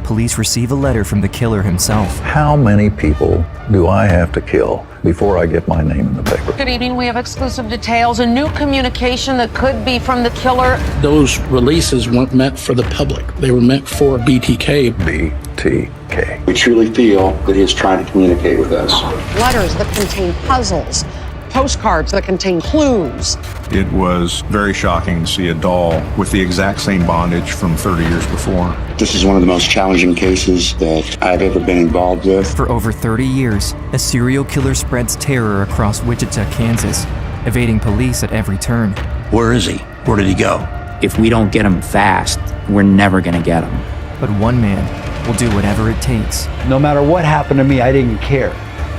police receive a letter from the killer himself. How many people do I have to kill before I get my name in the paper? Good evening. We have exclusive details. A new communication that could be from the killer. Those releases weren't meant for the public. They were meant for BTK. BTK. We truly feel that he is trying to communicate with us. Letters that contain puzzles. Postcards that contain clues. It was very shocking to see a doll with the exact same bondage from 30 years before. This is one of the most challenging cases that I've ever been involved with. For over 30 years, a serial killer spreads terror across Wichita, Kansas, evading police at every turn. Where is he? Where did he go? If we don't get him fast, we're never gonna get him. But one man will do whatever it takes. No matter what happened to me, I didn't care.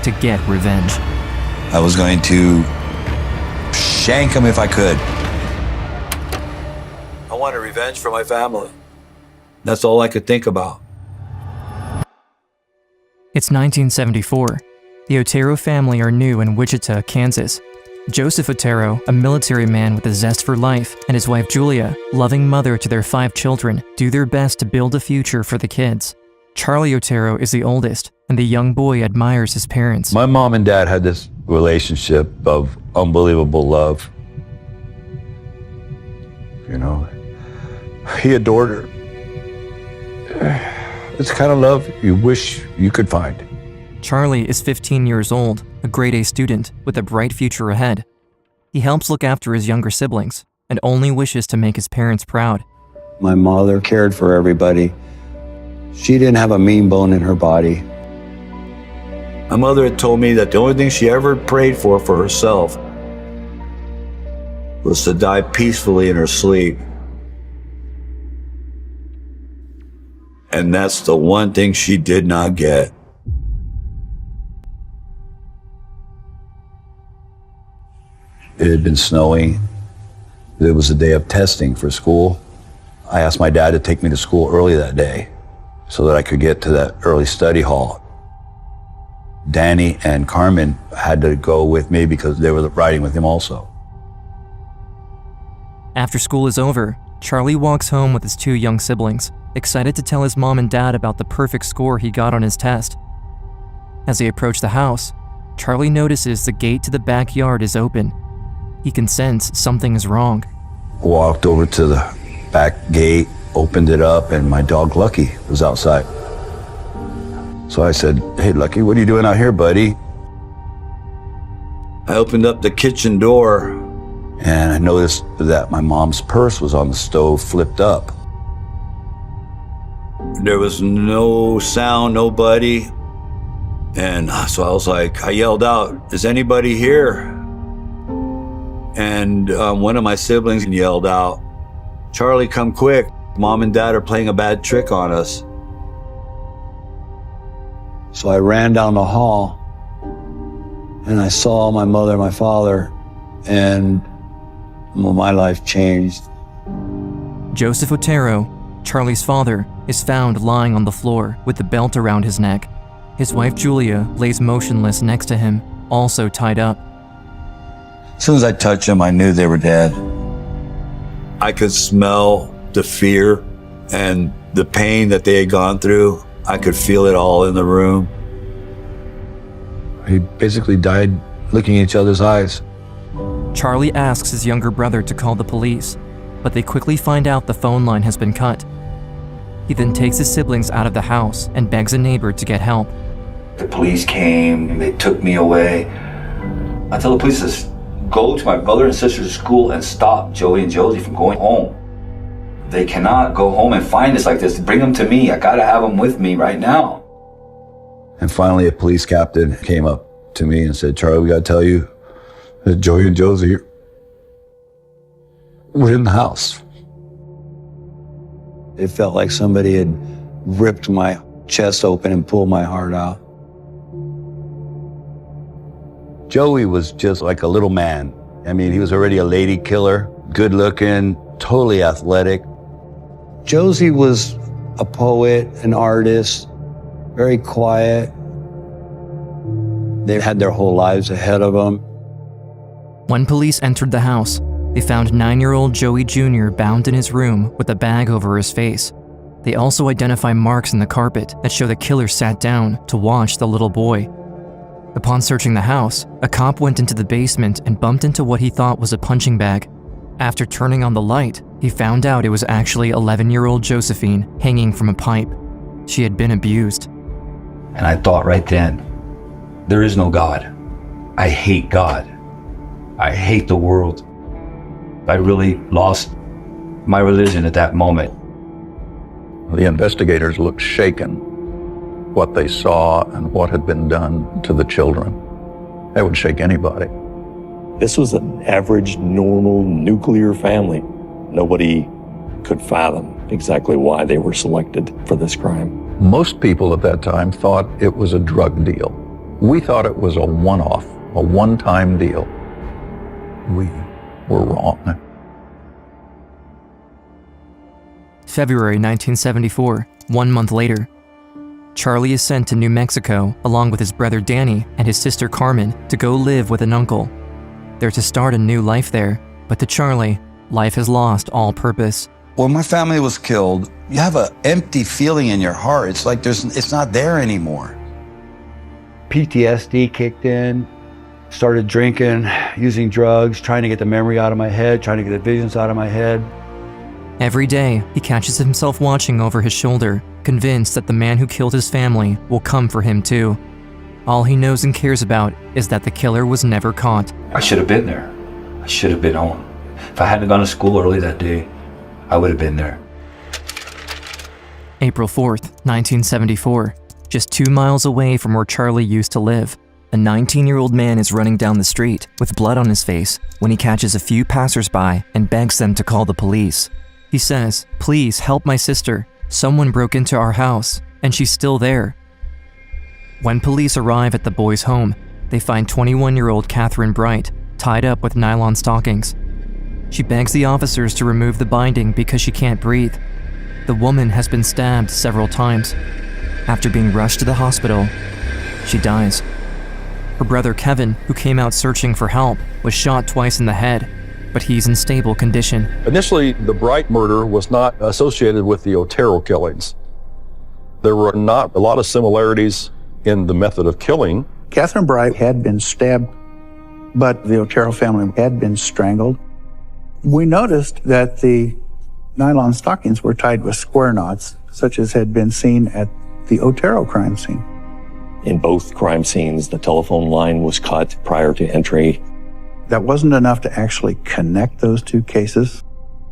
To get revenge. I was going to shank him if I could. I wanted revenge for my family. That's all I could think about. It's 1974. The Otero family are new in Wichita, Kansas. Joseph Otero, a military man with a zest for life, and his wife Julia, loving mother to their 5 children, do their best to build a future for the kids. Charlie Otero is the oldest, and the young boy admires his parents. My mom and dad had this relationship of unbelievable love. You know, he adored her. It's the kind of love you wish you could find. Charlie is 15 years old, a grade A student with a bright future ahead. He helps look after his younger siblings and only wishes to make his parents proud. My mother cared for everybody. She didn't have a mean bone in her body. My mother had told me that the only thing she ever prayed for herself was to die peacefully in her sleep. And that's the one thing she did not get. It had been snowing. It was a day of testing for school. I asked my dad to take me to school early that day so that I could get to that early study hall. Danny and Carmen had to go with me because they were riding with him also. After school is over, Charlie walks home with his 2 young siblings, excited to tell his mom and dad about the perfect score he got on his test. As they approach the house, Charlie notices the gate to the backyard is open. He can sense something is wrong. Walked over to the back gate, opened it up, and my dog Lucky was outside. So I said, "Hey Lucky, what are you doing out here, buddy?" I opened up the kitchen door. And I noticed that my mom's purse was on the stove, flipped up. There was no sound, nobody. And so I was like, I yelled out, "Is anybody here?" And one of my siblings yelled out, "Charlie, come quick. Mom and Dad are playing a bad trick on us." So I ran down the hall and I saw my mother and my father, and well, my life changed. Joseph Otero, Charlie's father, is found lying on the floor with the belt around his neck. His wife Julia lays motionless next to him, also tied up. As soon as I touched them, I knew they were dead. I could smell the fear and the pain that they had gone through. I could feel it all in the room. He basically died looking in each other's eyes. Charlie asks his younger brother to call the police, but they quickly find out the phone line has been cut. He then takes his siblings out of the house and begs a neighbor to get help. The police came, they took me away. I tell the police to go to my brother and sister's school and stop Joey and Josie from going home. They cannot go home and find us like this. Bring them to me. I gotta have them with me right now. And finally a police captain came up to me and said, "Charlie, we gotta tell you that Joey and Josie were in the house." It felt like somebody had ripped my chest open and pulled my heart out. Joey was just like a little man. I mean, he was already a lady killer, good looking, totally athletic. Josie was a poet, an artist, very quiet. They had their whole lives ahead of them. When police entered the house, they found 9-year-old Joey Jr. bound in his room with a bag over his face. They also identify marks in the carpet that show the killer sat down to watch the little boy. Upon searching the house, a cop went into the basement and bumped into what he thought was a punching bag. After turning on the light, he found out it was actually 11-year-old Josephine hanging from a pipe. She had been abused. And I thought right then, there is no God. I hate God. I hate the world. I really lost my religion at that moment. The investigators looked shaken, what they saw and what had been done to the children. That would shake anybody. This was an average, normal, nuclear family. Nobody could fathom exactly why they were selected for this crime. Most people at that time thought it was a drug deal. We thought it was a one-off, a one-time deal. We were wrong. February 1974, 1 month later. Charlie is sent to New Mexico along with his brother Danny and his sister Carmen to go live with an uncle. They're to start a new life there, but to Charlie, life has lost all purpose. When my family was killed, you have an empty feeling in your heart. It's like it's not there anymore. PTSD kicked in, started drinking, using drugs, trying to get the memory out of my head, trying to get the visions out of my head. Every day, he catches himself watching over his shoulder, convinced that the man who killed his family will come for him too. All he knows and cares about is that the killer was never caught. I should have been there. I should have been home. If I hadn't gone to school early that day, I would have been there. April 4th, 1974. Just 2 miles away from where Charlie used to live, a 19-year-old man is running down the street with blood on his face when he catches a few passersby and begs them to call the police. He says, "Please help my sister. Someone broke into our house, and she's still there." When police arrive at the boy's home, they find 21-year-old Catherine Bright tied up with nylon stockings. She begs the officers to remove the binding because she can't breathe. The woman has been stabbed several times. After being rushed to the hospital, she dies. Her brother Kevin, who came out searching for help, was shot twice in the head, but he's in stable condition. Initially, the Bright murder was not associated with the Otero killings. There were not a lot of similarities in the method of killing. Catherine Bright had been stabbed, but the Otero family had been strangled. We noticed that the nylon stockings were tied with square knots, such as had been seen at the Otero crime scene. In both crime scenes, the telephone line was cut prior to entry. That wasn't enough to actually connect those two cases.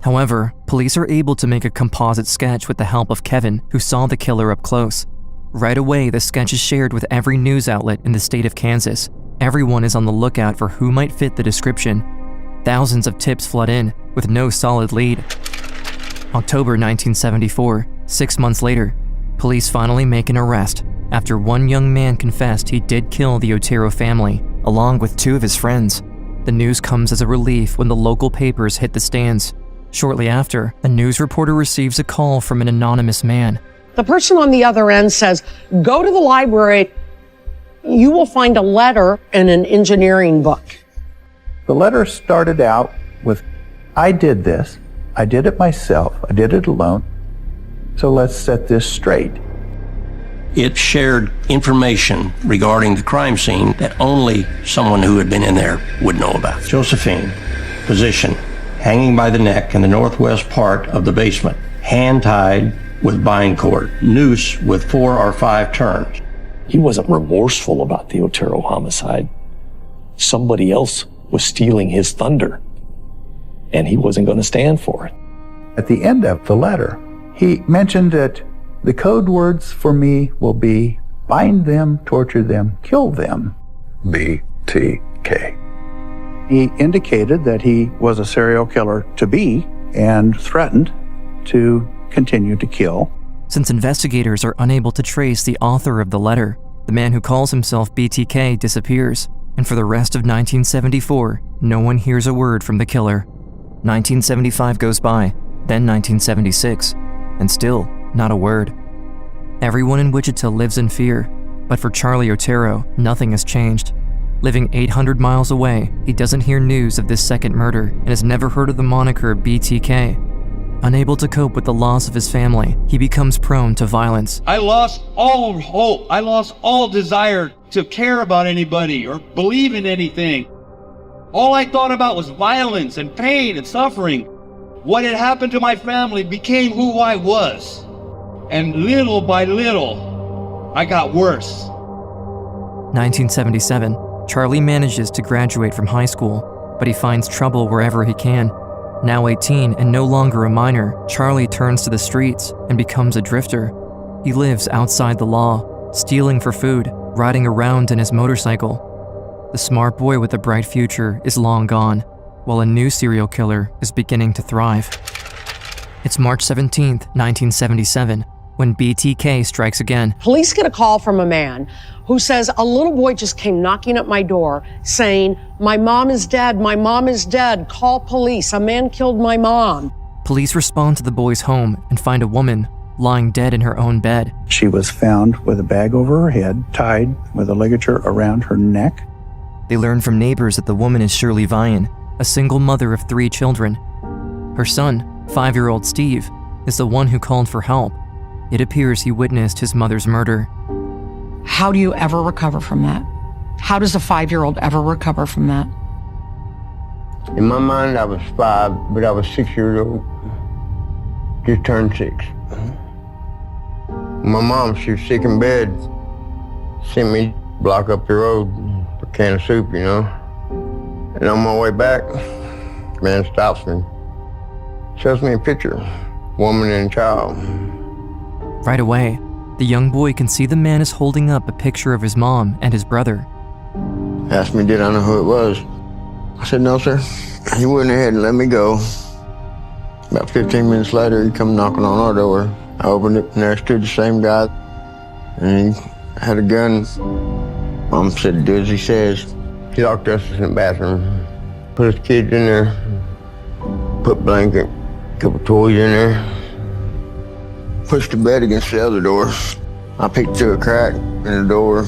However, police are able to make a composite sketch with the help of Kevin, who saw the killer up close. Right away, the sketch is shared with every news outlet in the state of Kansas. Everyone is on the lookout for who might fit the description. Thousands of tips flood in, with no solid lead. October 1974, 6 months later, police finally make an arrest after one young man confessed he did kill the Otero family, along with 2 of his friends. The news comes as a relief when the local papers hit the stands. Shortly after, a news reporter receives a call from an anonymous man. The person on the other end says, "Go to the library. You will find a letter in an engineering book." The letter started out with, "I did this. I did it myself. I did it alone. So let's set this straight." It shared information regarding the crime scene that only someone who had been in there would know about. Josephine, position, hanging by the neck in the northwest part of the basement, hand-tied with bind cord, noose with 4 or 5 turns. He wasn't remorseful about the Otero homicide. Somebody else was stealing his thunder, and he wasn't going to stand for it. At the end of the letter, he mentioned that the code words for me will be bind them, torture them, kill them. BTK. He indicated that he was a serial killer to be and threatened to continue to kill. Since investigators are unable to trace the author of the letter, the man who calls himself BTK disappears, and for the rest of 1974, no one hears a word from the killer. 1975 goes by, then 1976, and still not a word. Everyone in Wichita lives in fear, but for Charlie Otero, nothing has changed. Living 800 miles away, he doesn't hear news of this second murder and has never heard of the moniker BTK. Unable to cope with the loss of his family, he becomes prone to violence. I lost all hope. I lost all desire to care about anybody or believe in anything. All I thought about was violence and pain and suffering. What had happened to my family became who I was. And little by little, I got worse. 1977, Charlie manages to graduate from high school, but he finds trouble wherever he can. Now 18 and no longer a minor, Charlie turns to the streets and becomes a drifter. He lives outside the law, stealing for food, riding around in his motorcycle. The smart boy with a bright future is long gone, while a new serial killer is beginning to thrive. It's March 17th, 1977, when BTK strikes again. Police get a call from a man who says a little boy just came knocking at my door saying, "My mom is dead, my mom is dead, call police, a man killed my mom." Police respond to the boy's home and find a woman lying dead in her own bed. She was found with a bag over her head, tied with a ligature around her neck. They learn from neighbors that the woman is Shirley Vian, a single mother of 3 children. Her son, 5-year-old Steve, is the one who called for help. It appears he witnessed his mother's murder. How do you ever recover from that? How does a 5-year-old ever recover from that? In my mind, I was 5, but I was 6 years old. Just turned 6. My mom, she was sick in bed, sent me block up the road for a can of soup, you know. And on my way back, man stops me, shows me a picture, woman and child. Right away, the young boy can see the man is holding up a picture of his mom and his brother. Asked me, did I know who it was? I said, no, sir. He went ahead and let me go. About 15 minutes later, he come knocking on our door. I opened it, and there stood the same guy, and he had a gun. Mom said, do as he says. He locked us in the bathroom, put his kids in there, put a blanket, a couple toys in there, pushed the bed against the other door. I peeked through a crack in the door.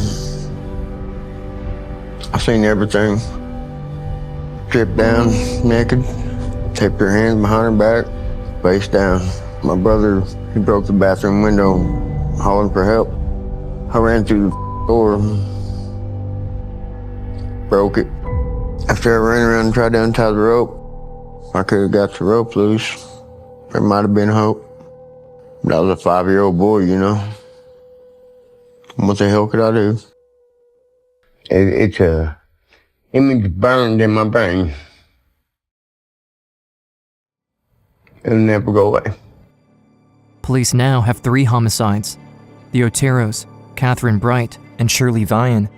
I seen everything. Stripped down, naked, taped her hands behind her back, face down. My brother, he broke the bathroom window, hollering for help. I ran through the door, broke it. After I ran around and tried to untie the rope, I could have got the rope loose. There might have been hope. But I was a 5-year-old boy, you know. What the hell could I do? It's a image burned in my brain. It'll never go away. Police now have 3 homicides. The Oteros, Catherine Bright, and Shirley Vian.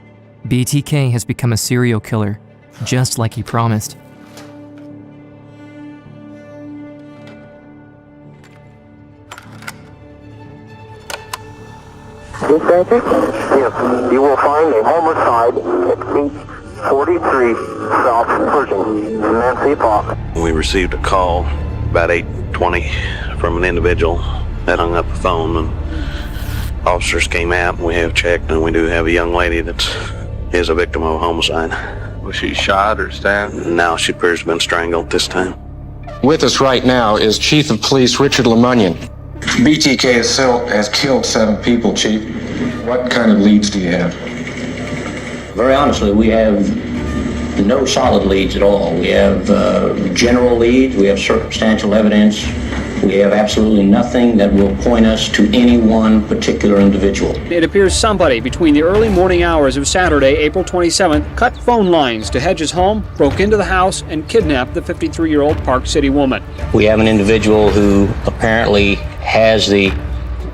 BTK has become a serial killer, just like he promised. Yes, you will find a homicide at 843 South Pershing, Nancy Park. We received a call about 8:20 from an individual that hung up the phone, and officers came out, and we have checked, and we do have a young lady that is a victim of a homicide. Was she shot or stabbed? No, she appears to have been strangled this time. With us right now is Chief of Police Richard Lemunion. BTK itself has killed 7 people, Chief. What kind of leads do you have? Very honestly, we have no solid leads at all. We have general leads, we have circumstantial evidence, we have absolutely nothing that will point us to any one particular individual. It appears somebody between the early morning hours of Saturday, April 27th, cut phone lines to Hedges' home, broke into the house, and kidnapped the 53-year-old Park City woman. We have an individual who apparently has the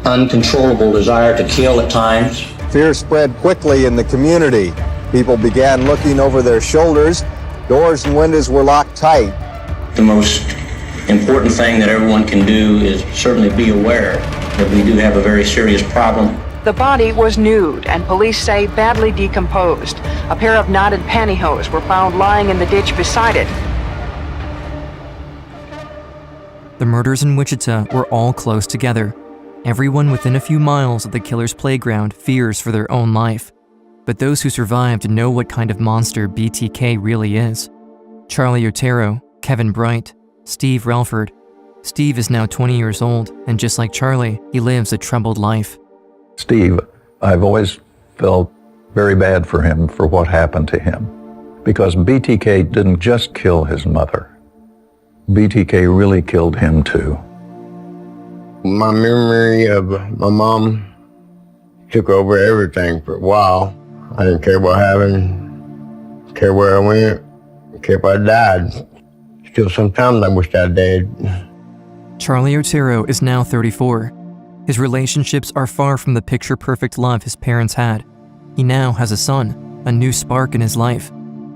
uncontrollable desire to kill at times. Fear spread quickly in the community. People began looking over their shoulders. Doors and windows were locked tight. The most important thing that everyone can do is certainly be aware that we do have a very serious problem. The body was nude and police say badly decomposed. A pair of knotted pantyhose were found lying in the ditch beside it. The murders in Wichita were all close together. Everyone within a few miles of the killer's playground fears for their own life. But those who survived know what kind of monster BTK really is. Charlie Otero, Kevin Bright, Steve Relford, Steve is now 20 years old, and just like Charlie, he lives a troubled life. Steve, I've always felt very bad for him for what happened to him, because BTK didn't just kill his mother. BTK really killed him too. My memory of my mom took over everything for a while. I didn't care what happened, care where I went, care if I died. Still sometimes I wish I did. Charlie Otero is now 34. His relationships are far from the picture-perfect love his parents had. He now has a son, a new spark in his life.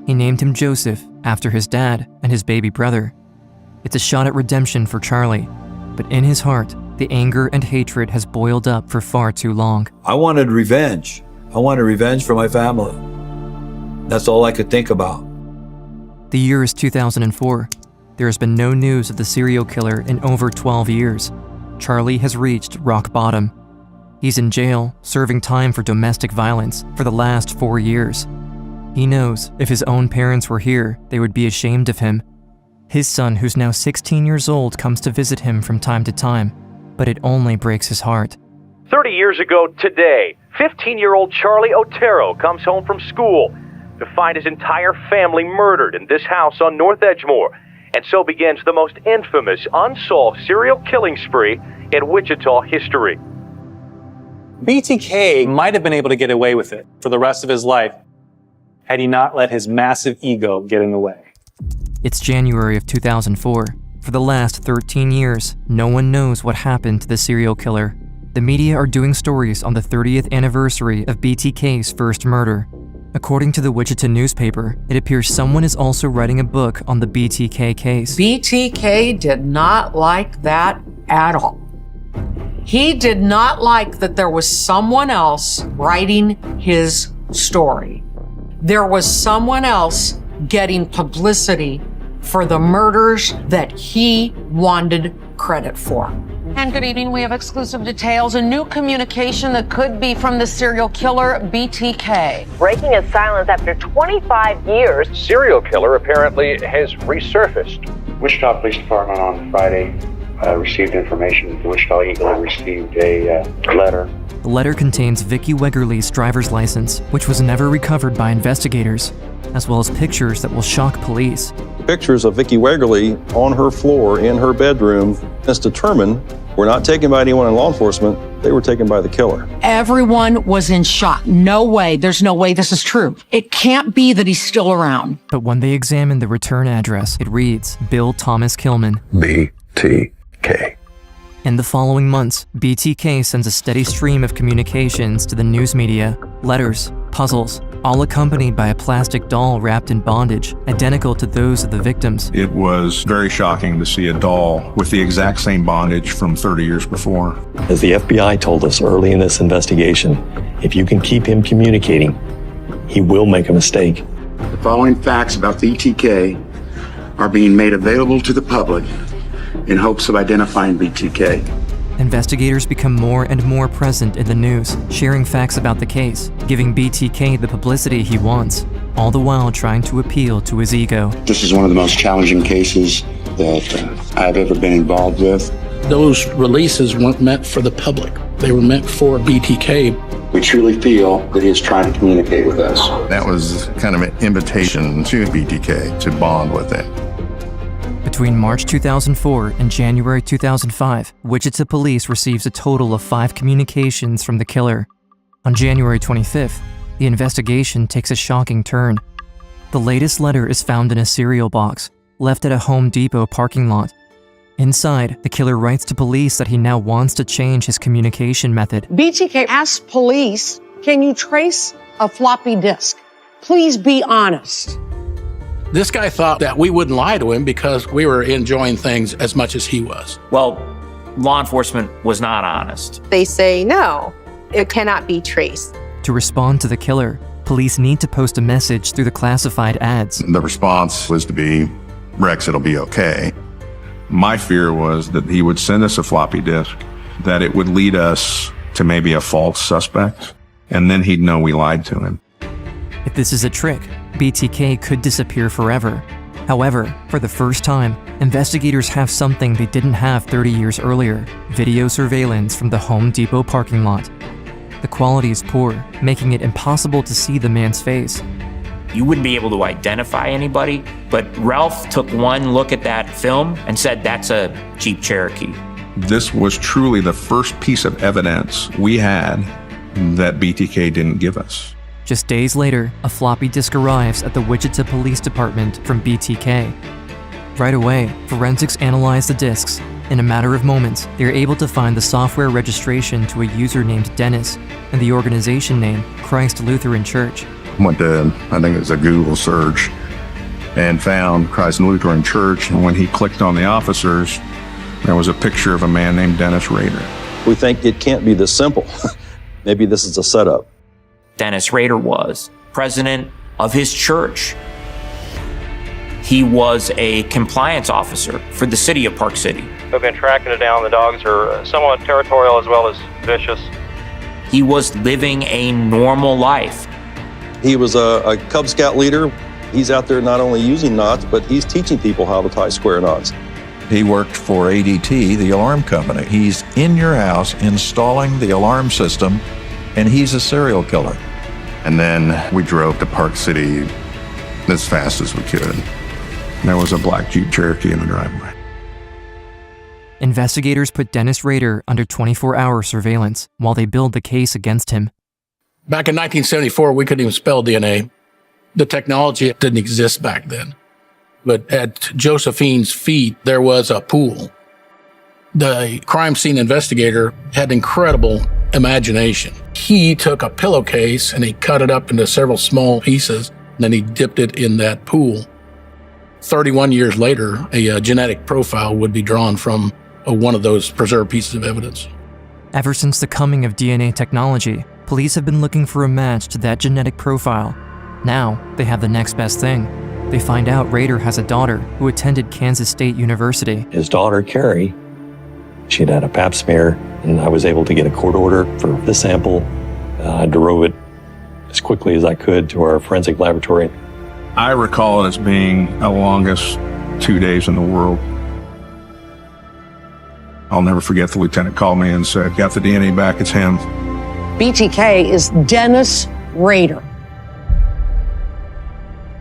He named him Joseph after his dad and his baby brother. It's a shot at redemption for Charlie, but in his heart, the anger and hatred has boiled up for far too long. I wanted revenge. I wanted revenge for my family. That's all I could think about. The year is 2004. There has been no news of the serial killer in over 12 years. Charlie has reached rock bottom. He's in jail, serving time for domestic violence for the last 4 years. He knows if his own parents were here, they would be ashamed of him. His son, who's now 16 years old, comes to visit him from time to time, but it only breaks his heart. 30 years ago today, 15-year-old Charlie Otero comes home from school to find his entire family murdered in this house on North Edgemore. And so begins the most infamous unsolved serial killing spree in Wichita history. BTK might have been able to get away with it for the rest of his life had he not let his massive ego get in the way. It's January of 2004. For the last 13 years, no one knows what happened to the serial killer. The media are doing stories on the 30th anniversary of BTK's first murder. According to the Wichita newspaper, it appears someone is also writing a book on the BTK case. BTK did not like that at all. He did not like that there was someone else writing his story. There was someone else getting publicity for the murders that he wanted credit for. And good evening. We have exclusive details. A new communication that could be from the serial killer BTK. Breaking his silence after 25 years. Serial killer apparently has resurfaced. Wichita Police Department on Friday received information. The Wichita Eagle received a letter. The letter contains Vicky Wegerle's driver's license, which was never recovered by investigators, as well as pictures that will shock police. Pictures of Vicky Wegerle on her floor in her bedroom is determined were not taken by anyone in law enforcement. They were taken by the killer. Everyone was in shock. No way. There's no way this is true. It can't be that he's still around. But when they examine the return address, it reads Bill Thomas Kilman. BTK. In the following months, BTK sends a steady stream of communications to the news media, letters, puzzles, all accompanied by a plastic doll wrapped in bondage, identical to those of the victims. It was very shocking to see a doll with the exact same bondage from 30 years before. As the FBI told us early in this investigation, if you can keep him communicating, he will make a mistake. The following facts about BTK are being made available to the public in hopes of identifying BTK. Investigators become more and more present in the news, sharing facts about the case, giving BTK the publicity he wants, all the while trying to appeal to his ego. This is one of the most challenging cases that I've ever been involved with. Those releases weren't meant for the public. They were meant for BTK. We truly feel that he is trying to communicate with us. That was kind of an invitation to BTK to bond with it. Between March 2004 and January 2005, Wichita police receives a total of 5 communications from the killer. On January 25th, the investigation takes a shocking turn. The latest letter is found in a cereal box, left at a Home Depot parking lot. Inside, the killer writes to police that he now wants to change his communication method. BTK asked police, can you trace a floppy disk? Please be honest. This guy thought that we wouldn't lie to him because we were enjoying things as much as he was. Well, law enforcement was not honest. They say, no, it cannot be traced. To respond to the killer, police need to post a message through the classified ads. The response was to be, Rex, it'll be okay. My fear was that he would send us a floppy disk, that it would lead us to maybe a false suspect, and then he'd know we lied to him. If this is a trick, BTK could disappear forever. However, for the first time, investigators have something they didn't have 30 years earlier: video surveillance from the Home Depot parking lot. The quality is poor, making it impossible to see the man's face. You wouldn't be able to identify anybody, but Ralph took one look at that film and said that's a Jeep Cherokee. This was truly the first piece of evidence we had that BTK didn't give us. Just days later, a floppy disk arrives at the Wichita Police Department from BTK. Right away, forensics analyze the disks. In a matter of moments, they are able to find the software registration to a user named Dennis and the organization name Christ Lutheran Church. Went to, I think it was a Google search, and found Christ Lutheran Church, and when he clicked on the officers, there was a picture of a man named Dennis Rader. We think it can't be this simple. Maybe this is a setup. Dennis Rader was president of his church. He was a compliance officer for the city of Park City. We've been tracking it down. The dogs are somewhat territorial as well as vicious. He was living a normal life. He was a Cub Scout leader. He's out there not only using knots, but he's teaching people how to tie square knots. He worked for ADT, the alarm company. He's in your house installing the alarm system, and he's a serial killer. And then we drove to Park City as fast as we could. There was a black Jeep Cherokee in the driveway. Investigators put Dennis Rader under 24-hour surveillance while they build the case against him. Back in 1974, we couldn't even spell DNA. The technology didn't exist back then. But at Josephine's feet, there was a pool. The crime scene investigator had incredible imagination. He took a pillowcase and he cut it up into several small pieces, and then he dipped it in that pool. 31 years later, a genetic profile would be drawn from one of those preserved pieces of evidence. Ever since the coming of DNA technology, police have been looking for a match to that genetic profile. Now, they have the next best thing. They find out Rader has a daughter who attended Kansas State University. His daughter, Carrie, she'd had a pap smear, and I was able to get a court order for the sample. I drove it as quickly as I could to our forensic laboratory. I recall it as being the longest 2 days in the world. I'll never forget the lieutenant called me and said, "Got the DNA back, it's him." BTK is Dennis Rader.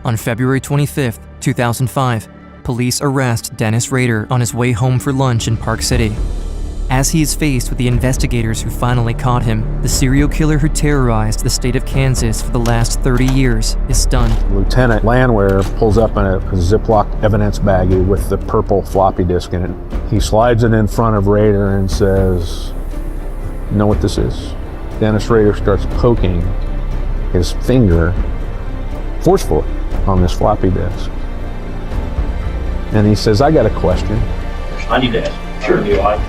On February 25th, 2005, police arrest Dennis Rader on his way home for lunch in Park City. As he is faced with the investigators who finally caught him, the serial killer who terrorized the state of Kansas for the last 30 years is stunned. Lieutenant Landwehr pulls up in a Ziploc evidence baggie with the purple floppy disk in it. He slides it in front of Rader and says, "You know what this is?" Dennis Rader starts poking his finger forcefully on this floppy disk. And he says, "I got a question." I need to ask. Sure. Do you like?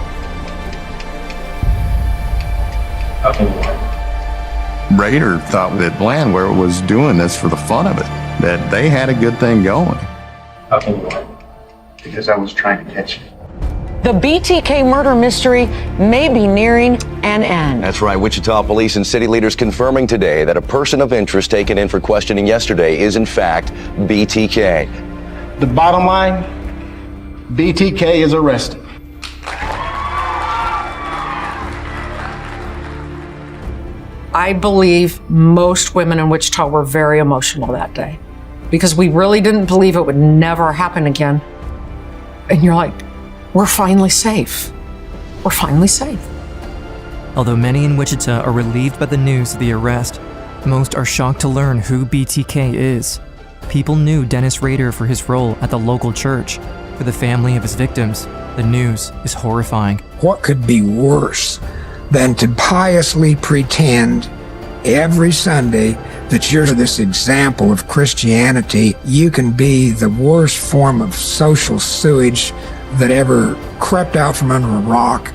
How can you like? Rader thought that Landwehr was doing this for the fun of it, that they had a good thing going. How can you like? Because I was trying to catch you. The BTK murder mystery may be nearing an end. That's right. Wichita police and city leaders confirming today that a person of interest taken in for questioning yesterday is in fact BTK. The bottom line, BTK is arrested. I believe most women in Wichita were very emotional that day because we really didn't believe it would never happen again. And you're like, we're finally safe. We're finally safe. Although many in Wichita are relieved by the news of the arrest, most are shocked to learn who BTK is. People knew Dennis Rader for his role at the local church. For the family of his victims, the news is horrifying. What could be worse than to piously pretend every Sunday that you're this example of Christianity? You can be the worst form of social sewage that ever crept out from under a rock.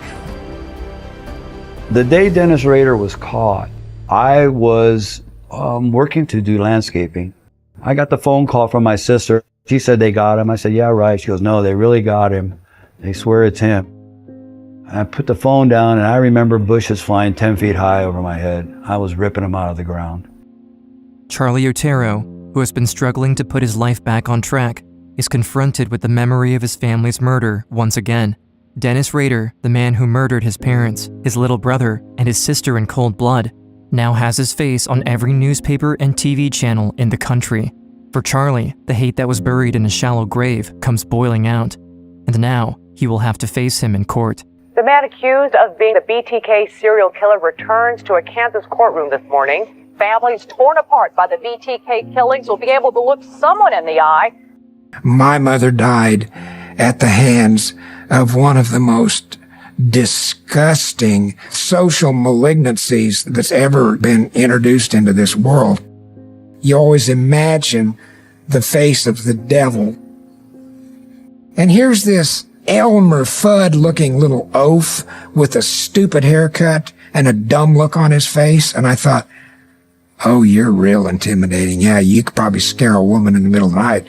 The day Dennis Rader was caught, I was working to do landscaping. I got the phone call from my sister. She said they got him. I said, "Yeah, right." She goes, "No, they really got him. They swear it's him." I put the phone down, and I remember bushes flying 10 feet high over my head. I was ripping them out of the ground. Charlie Otero, who has been struggling to put his life back on track, is confronted with the memory of his family's murder once again. Dennis Rader, the man who murdered his parents, his little brother, and his sister in cold blood, now has his face on every newspaper and TV channel in the country. For Charlie, the hate that was buried in a shallow grave comes boiling out, and now he will have to face him in court. The man accused of being the BTK serial killer returns to a Kansas courtroom this morning. Families torn apart by the BTK killings will be able to look someone in the eye. My mother died at the hands of one of the most disgusting social malignancies that's ever been introduced into this world. You always imagine the face of the devil. And here's this Elmer Fudd-looking little oaf with a stupid haircut and a dumb look on his face. And I thought, oh, you're real intimidating. Yeah, you could probably scare a woman in the middle of the night,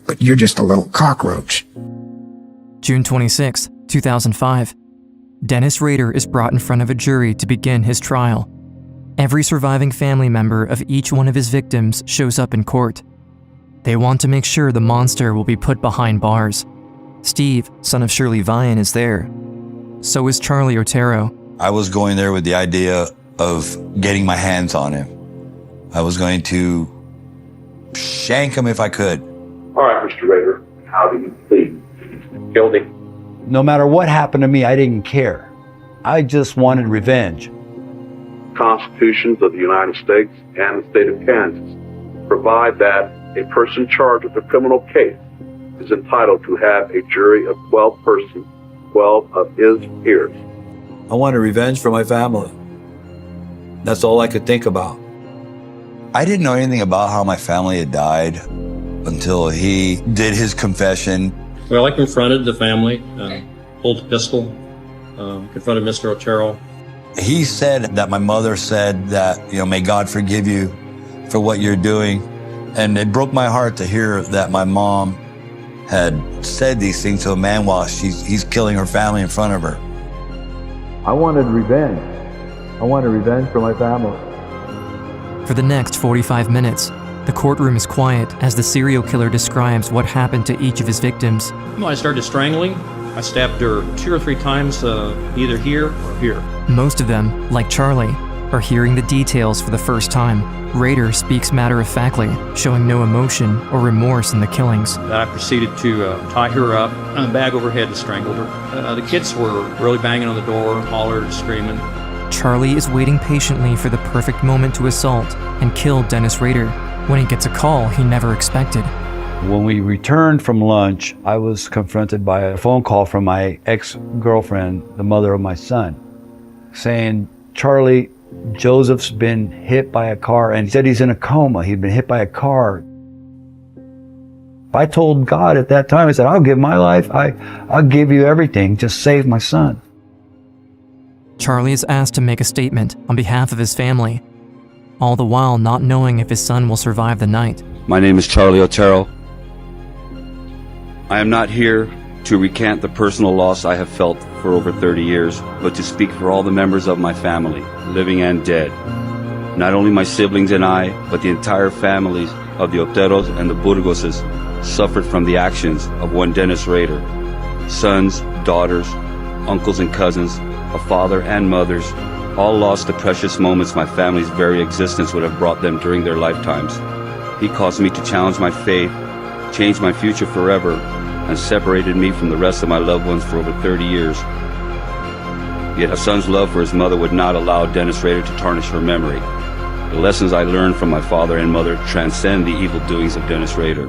but you're just a little cockroach. June 26, 2005. Dennis Rader is brought in front of a jury to begin his trial. Every surviving family member of each one of his victims shows up in court. They want to make sure the monster will be put behind bars. Steve, son of Shirley Vian, is there. So is Charlie Otero. I was going there with the idea of getting my hands on him. I was going to shank him if I could. All right, Mr. Rader, how do you plead? Guilty. No matter what happened to me, I didn't care. I just wanted revenge. Constitutions of the United States and the state of Kansas provide that a person charged with a criminal case is entitled to have a jury of 12 persons, 12 of his peers. I wanted revenge for my family. That's all I could think about. I didn't know anything about how my family had died until he did his confession. Well, I confronted the family, pulled a pistol, confronted Mr. Otero. He said that my mother said that, may God forgive you for what you're doing. And it broke my heart to hear that my mom had said these things to a man while he's killing her family in front of her. I wanted revenge. I wanted revenge for my family. For the next 45 minutes, the courtroom is quiet as the serial killer describes what happened to each of his victims. I started strangling. I stabbed her 2 or 3 times, either here or here. Most of them, like Charlie, are hearing the details for the first time. Rader speaks matter-of-factly, showing no emotion or remorse in the killings. I proceeded to tie her up on a bag over her head and strangled her. The kids were really banging on the door, hollered, screaming. Charlie is waiting patiently for the perfect moment to assault and kill Dennis Rader when he gets a call he never expected. When we returned from lunch, I was confronted by a phone call from my ex-girlfriend, the mother of my son, saying, Charlie, Joseph's been hit by a car, and he said he's in a coma. He'd been hit by a car. I told God at that time, I said, I'll give my life. I'll give you everything. Just save my son. Charlie is asked to make a statement on behalf of his family, all the while not knowing if his son will survive the night. My name is Charlie Otero. I am not here to recant the personal loss I have felt for over 30 years, but to speak for all the members of my family, living and dead. Not only my siblings and I, but the entire families of the Oteros and the Burgoses suffered from the actions of one Dennis Rader. Sons, daughters, uncles and cousins, a father and mothers, all lost the precious moments my family's very existence would have brought them during their lifetimes. He caused me to challenge my faith, changed my future forever, and separated me from the rest of my loved ones for over 30 years. Yet a son's love for his mother would not allow Dennis Rader to tarnish her memory. The lessons I learned from my father and mother transcend the evil doings of Dennis Rader.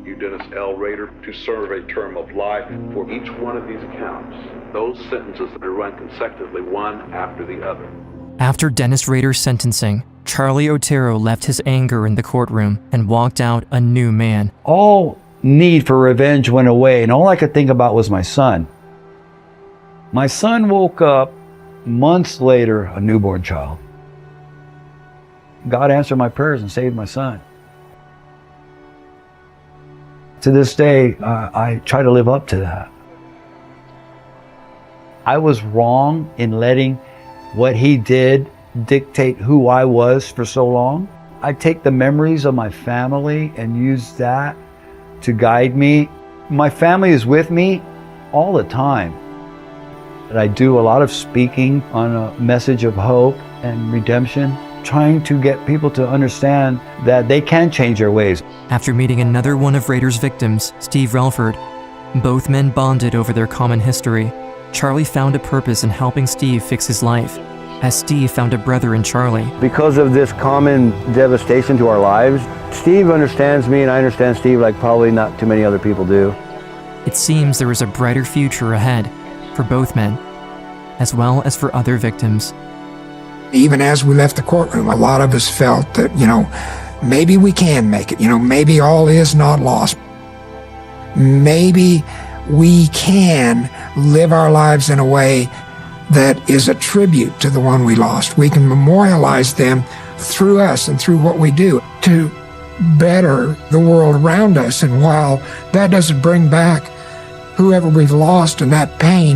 You, Dennis L. Rader, to serve a term of life for each one of these counts. Those sentences that are run consecutively, one after the other. After Dennis Rader's sentencing, Charlie Otero left his anger in the courtroom and walked out a new man. All need for revenge went away, and all I could think about was my son. My son woke up months later, a newborn child. God answered my prayers and saved my son. To this day, I try to live up to that. I was wrong in letting what he did dictate who I was for so long. I take the memories of my family and use that to guide me. My family is with me all the time. And I do a lot of speaking on a message of hope and redemption, trying to get people to understand that they can change their ways. After meeting another one of Rader's victims, Steve Relford, both men bonded over their common history. Charlie found a purpose in helping Steve fix his life, as Steve found a brother in Charlie. Because of this common devastation to our lives, Steve understands me and I understand Steve like probably not too many other people do. It seems there is a brighter future ahead for both men, as well as for other victims. Even as we left the courtroom, a lot of us felt that, maybe we can make it. Maybe all is not lost. Maybe we can live our lives in a way that is a tribute to the one we lost. We can memorialize them through us and through what we do to better the world around us. And while that doesn't bring back whoever we've lost and that pain,